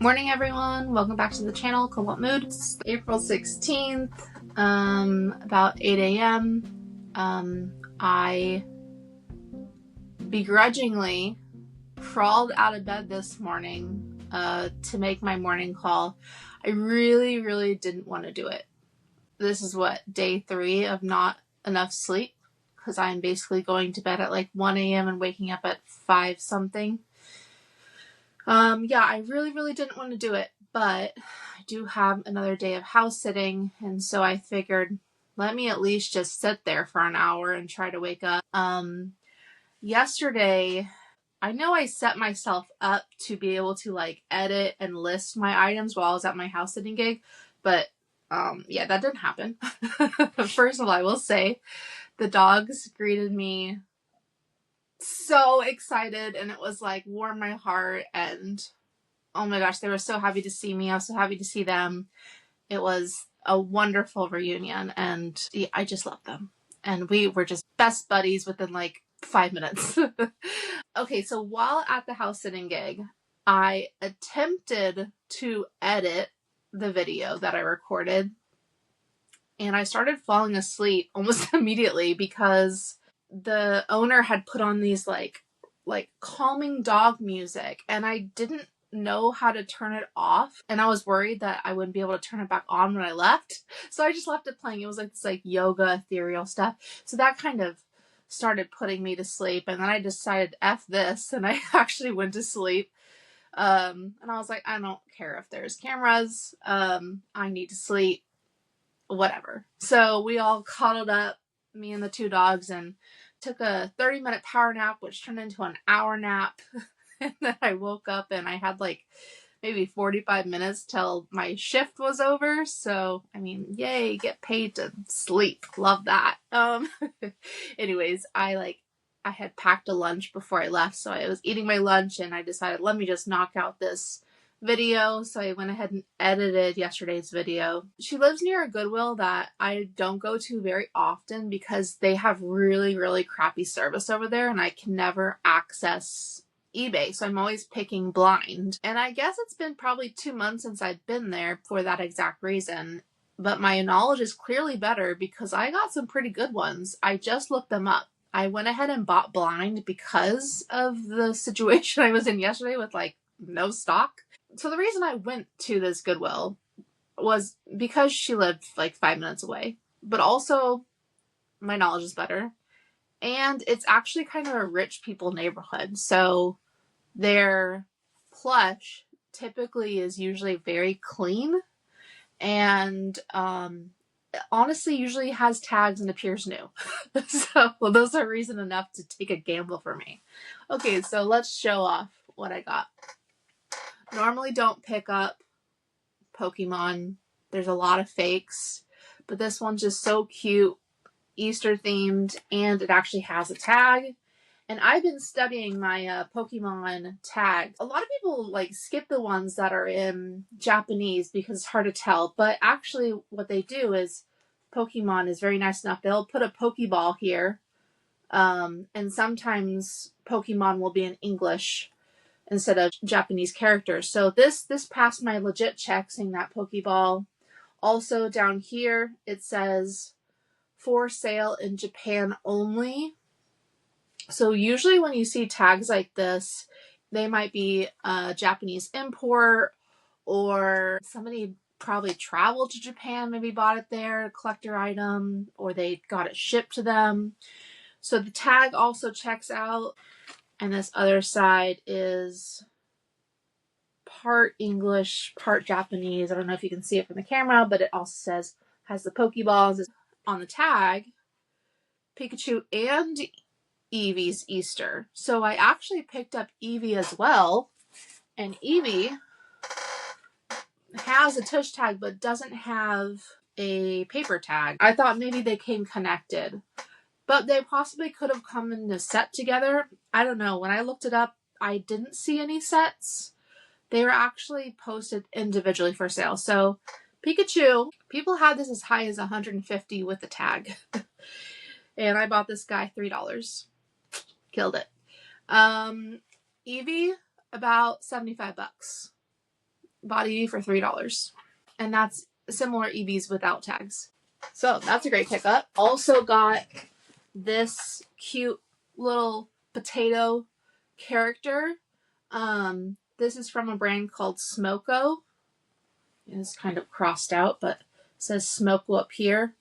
Morning everyone, welcome back to the channel. Cool What Mood? It's April 16th, about 8 a.m. I begrudgingly crawled out of bed this morning to make my morning call. I really didn't want to do it. This is day 3 of not enough sleep, because I'm basically going to bed at like 1 a.m. and waking up at 5 something. Yeah, I really didn't want to do it, but I do have another day of house sitting, and so I figured, let me at least just sit there for an hour and try to wake up. Yesterday, I know I set myself up to be able to like edit and list my items while I was at my house sitting gig, but yeah, that didn't happen. First of all, I will say the dogs greeted me so excited, and it was like warmed my heart, and oh my gosh, they were so happy to see me. I was so happy to see them. It was a wonderful reunion, and I just love them. And we were just best buddies within like 5 minutes. Okay, so while at the house sitting gig, I attempted to edit the video that I recorded, and I started falling asleep almost immediately because the owner had put on these like calming dog music, and I didn't know how to turn it off, and I was worried that I wouldn't be able to turn it back on when I left, so I just left it playing. It was like this like yoga ethereal stuff, so that kind of started putting me to sleep, and then I decided F this, and I actually went to sleep. And I was like, I don't care if there's cameras, I need to sleep, whatever. So we all cuddled up, me and the 2 dogs, and took a 30-minute power nap, which turned into an hour nap. And then I woke up and I had like maybe 45 minutes till my shift was over. So, I mean, yay, get paid to sleep. Love that. Anyways, I had packed a lunch before I left, so I was eating my lunch and I decided, let me just knock out this video. So I went ahead and edited yesterday's video. She lives near a Goodwill that I don't go to very often because they have really crappy service over there, and I can never access eBay, so I'm always picking blind. And I guess it's been probably 2 months since I've been there for that exact reason, but my knowledge is clearly better because I got some pretty good ones. I just looked them up. I went ahead and bought blind because of the situation I was in yesterday with like no stock. So the reason I went to this Goodwill was because she lived like 5 minutes away, but also my knowledge is better. And it's actually kind of a rich people neighborhood. So their plush typically is usually very clean, and honestly usually has tags and appears new. So those are reason enough to take a gamble for me. Okay, so let's show off what I got. Normally don't pick up Pokemon. There's a lot of fakes, but this one's just so cute, Easter themed, and it actually has a tag. And I've been studying my Pokemon tag. A lot of people like skip the ones that are in Japanese because it's hard to tell, but actually what they do is Pokemon is very nice enough. They'll put a Pokeball here, and sometimes Pokemon will be in English instead of Japanese characters. So this passed my legit check saying that Pokeball. Also down here it says for sale in Japan only. So usually when you see tags like this, they might be a Japanese import, or somebody probably traveled to Japan, maybe bought it there, a collector item, or they got it shipped to them. So the tag also checks out. And this other side is part English, part Japanese. I don't know if you can see it from the camera, but it also says, has the Pokeballs on the tag, Pikachu and Eevee's Easter. So I actually picked up Eevee as well, and Eevee has a tush tag but doesn't have a paper tag. I thought maybe they came connected, but they possibly could have come in a set together. I don't know. When I looked it up, I didn't see any sets. They were actually posted individually for sale. So Pikachu, people had this as high as $150 with the tag. And I bought this guy $3. Killed it. Eevee, about $75. Bought Eevee for $3. And that's similar Eevees without tags. So that's a great pickup. Also got this cute little potato character. This is from a brand called Smoko. It's kind of crossed out, but it says Smoko up here.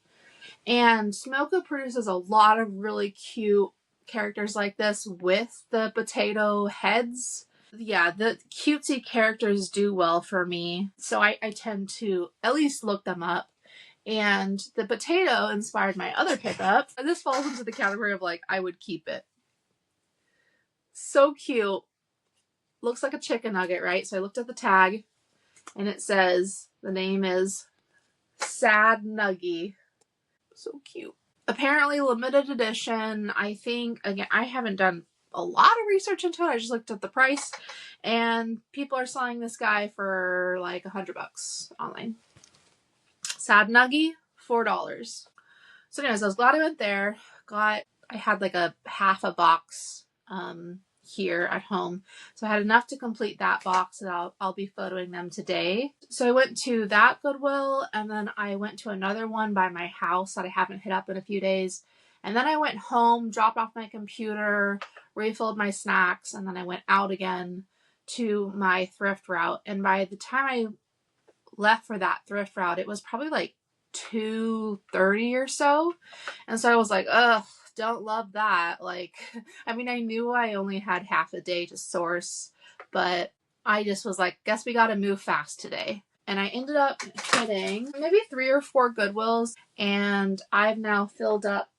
And Smoko produces a lot of really cute characters like this with the potato heads. Yeah, the cutesy characters do well for me, so I tend to at least look them up. And the potato inspired my other pickup. This falls into the category of like, I would keep it. So cute. Looks like a chicken nugget, right? So I looked at the tag and it says the name is Sad Nuggy. So cute. Apparently limited edition. I think, again, I haven't done a lot of research into it. I just looked at the price and people are selling this guy for like $100 online. Sad Nuggy, $4. So anyways, I was glad I went there. I had like a half a box here at home. So I had enough to complete that box, and I'll be photoing them today. So I went to that Goodwill, and then I went to another one by my house that I haven't hit up in a few days. And then I went home, dropped off my computer, refilled my snacks, and then I went out again to my thrift route. And by the time I left for that thrift route, it was probably like 2:30 or so. And so I was like, ugh, don't love that. Like, I mean, I knew I only had half a day to source, but I just was like, guess we gotta move fast today. And I ended up hitting maybe 3 or 4 Goodwills, and I've now filled up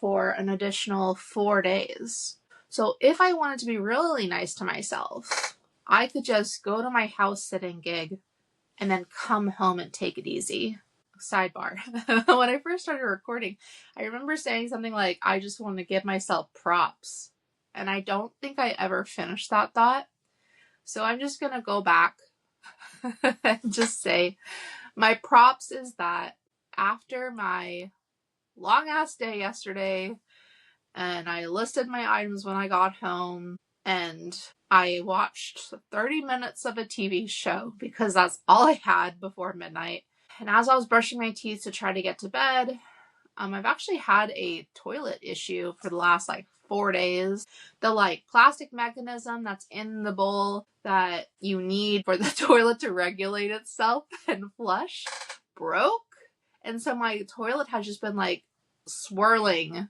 for an additional 4 days. So if I wanted to be really nice to myself, I could just go to my house sitting gig and then come home and take it easy. Sidebar. When I first started recording, I remember saying something like, I just want to give myself props. And I don't think I ever finished that thought. So I'm just going to go back and just say, my props is that after my long ass day yesterday, and I listed my items when I got home, and I watched 30 minutes of a TV show because that's all I had before midnight. And as I was brushing my teeth to try to get to bed, I've actually had a toilet issue for the last like 4 days. The like plastic mechanism that's in the bowl that you need for the toilet to regulate itself and flush broke. And so my toilet has just been like swirling,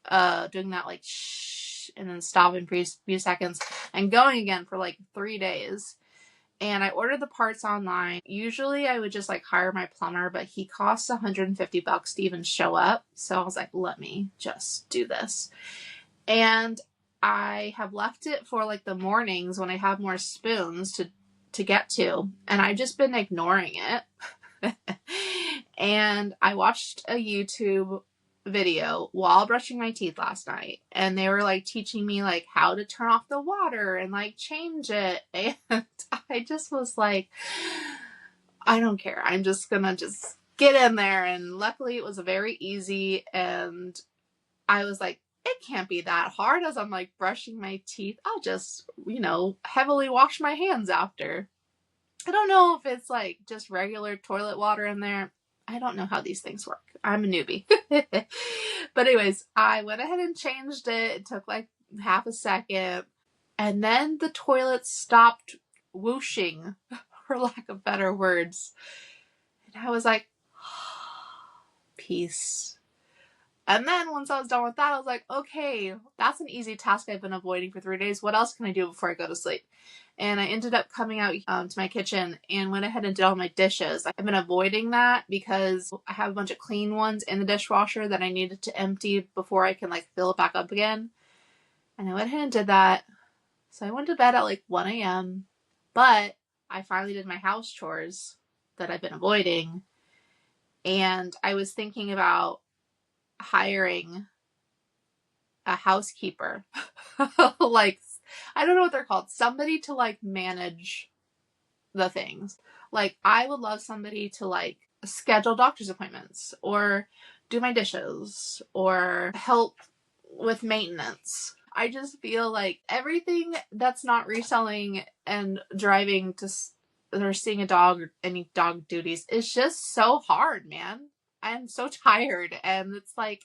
doing that like shh, and then stopping for a few seconds and going again for like 3 days. And I ordered the parts online. Usually I would just like hire my plumber, but he costs $150 to even show up. So I was like, let me just do this. And I have left it for like the mornings when I have more spoons to get to. And I've just been ignoring it. And I watched a YouTube video while brushing my teeth last night, and they were like teaching me like how to turn off the water and like change it, and I just was like, I don't care, I'm just gonna just get in there. And luckily it was very easy, and I was like, it can't be that hard. As I'm like brushing my teeth, I'll just, heavily wash my hands after. I don't know if it's like just regular toilet water in there. I don't know how these things work. I'm a newbie. But anyways, I went ahead and changed it. It took like half a second. And then the toilet stopped whooshing, for lack of better words. And I was like, peace. And then once I was done with that, I was like, okay, that's an easy task I've been avoiding for 3 days. What else can I do before I go to sleep? And I ended up coming out to my kitchen and went ahead and did all my dishes. I've been avoiding that because I have a bunch of clean ones in the dishwasher that I needed to empty before I can like fill it back up again. And I went ahead and did that. So I went to bed at like 1 a.m. But I finally did my house chores that I've been avoiding. And I was thinking about hiring a housekeeper. Like, I don't know what they're called. Somebody to like manage the things. Like, I would love somebody to like schedule doctor's appointments or do my dishes or help with maintenance. I just feel like everything that's not reselling and driving to or seeing a dog or any dog duties. It's just so hard, man. I'm so tired. And it's like,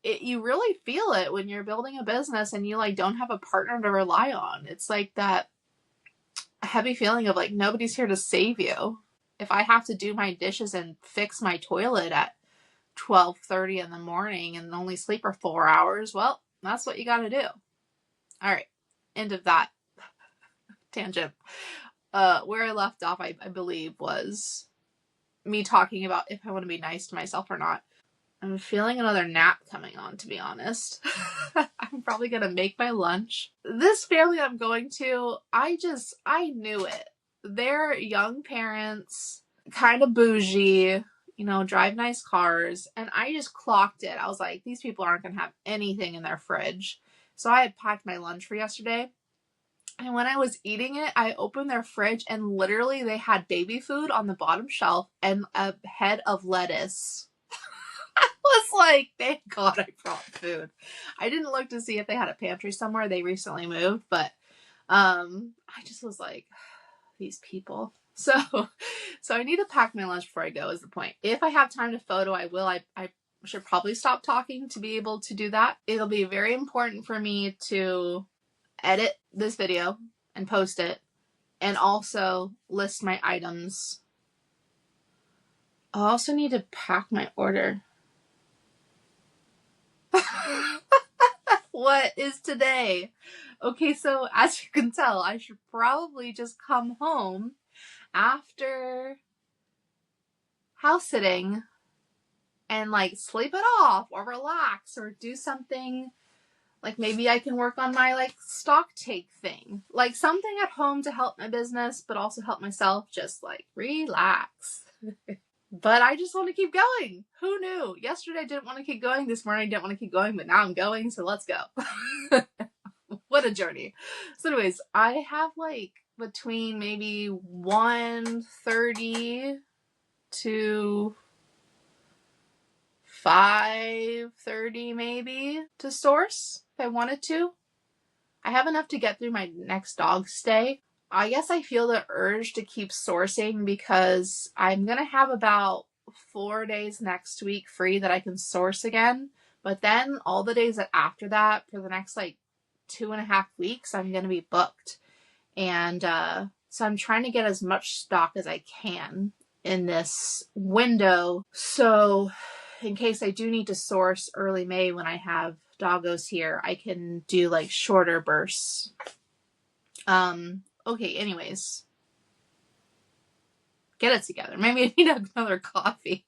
you really feel it when you're building a business and you like don't have a partner to rely on. It's like that heavy feeling of like nobody's here to save you. If I have to do my dishes and fix my toilet at 12:30 in the morning and only sleep for 4 hours, well, that's what you got to do. All right, end of that tangent. Where I left off, I believe, was me talking about if I want to be nice to myself or not. I'm feeling another nap coming on, to be honest. I'm probably going to make my lunch. This family I'm going to, I knew it. They're young parents, kind of bougie, you know, drive nice cars. And I just clocked it. I was like, these people aren't going to have anything in their fridge. So I had packed my lunch for yesterday. And when I was eating it, I opened their fridge and literally they had baby food on the bottom shelf and a head of lettuce. I was like, thank God I brought food. I didn't look to see if they had a pantry somewhere. They recently moved, but I just was like, these people. So I need to pack my lunch before I go is the point. If I have time to photo, I will. I should probably stop talking to be able to do that. It'll be very important for me to edit this video and post it and also list my items. I also need to pack my order. What is today? Okay, so as you can tell, I should probably just come home after house sitting and like sleep it off or relax or do something. Like maybe I can work on my like stock take thing. Like something at home to help my business, but also help myself. Just like relax. But I just want to keep going. Who knew? Yesterday I didn't want to keep going. This morning I didn't want to keep going, but now I'm going. So let's go. What a journey. So anyways, I have like between maybe 1:30 to 5:30 maybe to source if I wanted to. I have enough to get through my next dog stay. I guess I feel the urge to keep sourcing because I'm going to have about 4 days next week free that I can source again. But then all the days after that for the next like 2.5 weeks, I'm going to be booked. And so I'm trying to get as much stock as I can in this window. So in case I do need to source early May when I have doggos here, I can do like shorter bursts. Okay, anyways. Get it together. Maybe I need another coffee.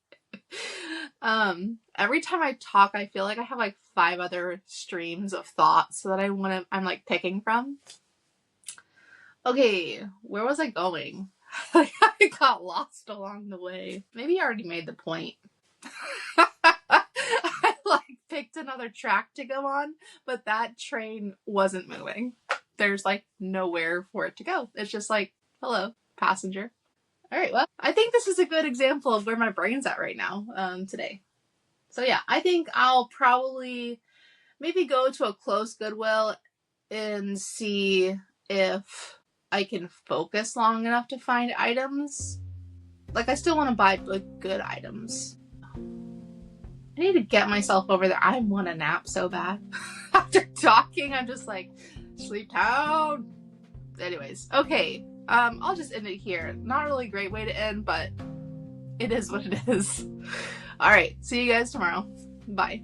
Every time I talk, I feel like I have like 5 other streams of thoughts that I'm like picking from. Okay, where was I going? I got lost along the way. Maybe I already made the point. I like picked another track to go on, but that train wasn't moving. There's like nowhere for it to go. It's just like, hello, passenger. All right, well, I think this is a good example of where my brain's at right now today. So yeah, I think I'll probably maybe go to a close Goodwill and see if I can focus long enough to find items. Like, I still want to buy good items. I need to get myself over there. I want a nap so bad. After talking, I'm just like, sleep town. Anyways, okay. I'll just end it here. Not really a great way to end, but it is what it is. All right. See you guys tomorrow. Bye.